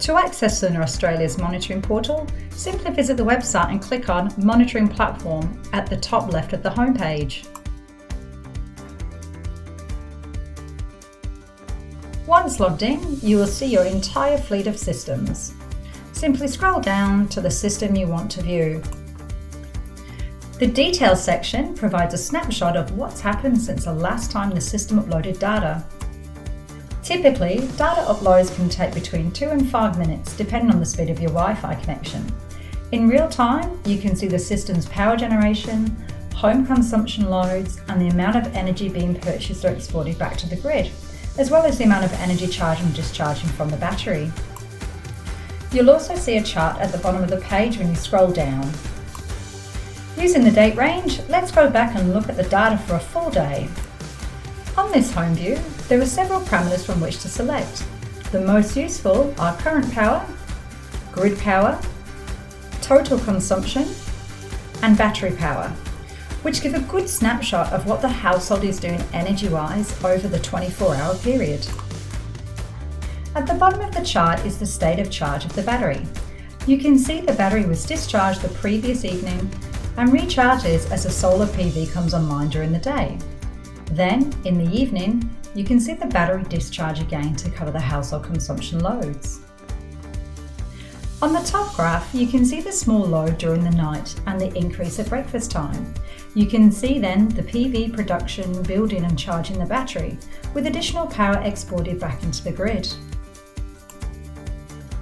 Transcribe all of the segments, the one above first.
To access Soluna Australia's monitoring portal, simply visit the website and click on Monitoring Platform at the top left of the homepage. Once logged in, you will see your entire fleet of systems. Simply scroll down to the system you want to view. The Details section provides a snapshot of what's happened since the last time the system uploaded data. Typically, data uploads can take between 2 and 5 minutes depending on the speed of your Wi-Fi connection. In real time, you can see the system's power generation, home consumption loads, and the amount of energy being purchased or exported back to the grid, as well as the amount of energy charging and discharging from the battery. You'll also see a chart at the bottom of the page when you scroll down. Using the date range, let's go back and look at the data for a full day. On this home view, there are several parameters from which to select. The most useful are current power, grid power, total consumption, and battery power, which give a good snapshot of what the household is doing energy-wise over the 24-hour period. At the bottom of the chart is the state of charge of the battery. You can see the battery was discharged the previous evening and recharges as the solar PV comes online during the day. Then, in the evening, you can see the battery discharge again to cover the household consumption loads. On the top graph, you can see the small load during the night and the increase at breakfast time. You can see then the PV production building and charging the battery, with additional power exported back into the grid.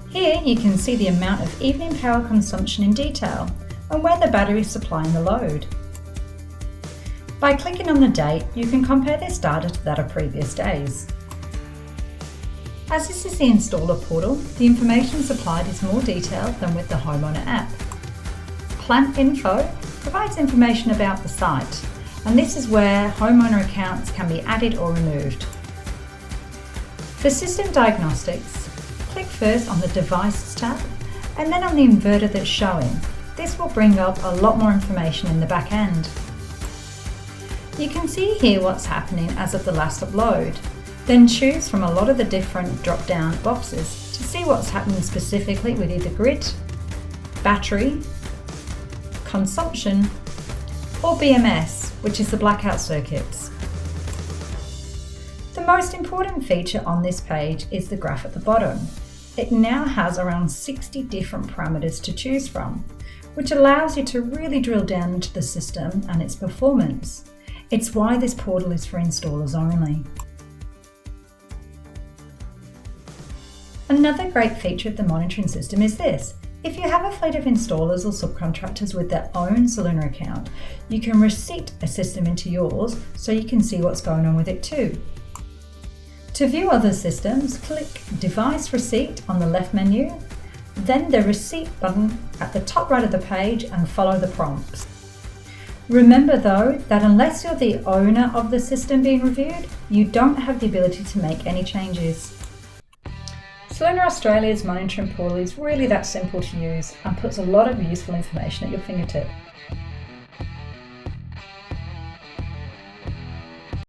Here you can see the amount of evening power consumption in detail and where the battery is supplying the load. By clicking on the date, you can compare this data to that of previous days. As this is the installer portal, the information supplied is more detailed than with the homeowner app. Plant info provides information about the site, and this is where homeowner accounts can be added or removed. For system diagnostics, click first on the Devices tab and then on the inverter that's showing. This will bring up a lot more information in the back end. You can see here what's happening as of the last upload, then choose from a lot of the different drop-down boxes to see what's happening specifically with either grid, battery, consumption, or BMS, which is the blackout circuits. The most important feature on this page is the graph at the bottom. It now has around 60 different parameters to choose from, which allows you to really drill down into the system and its performance. It's why this portal is for installers only. Another great feature of the monitoring system is this. If you have a fleet of installers or subcontractors with their own Soluna account, you can receipt a system into yours so you can see what's going on with it too. To view other systems, click Device Receipt on the left menu, then the Receipt button at the top right of the page and follow the prompts. Remember though that unless you're the owner of the system being reviewed, you don't have the ability to make any changes. Soluna Australia's monitoring portal is really that simple to use and puts a lot of useful information at your fingertips.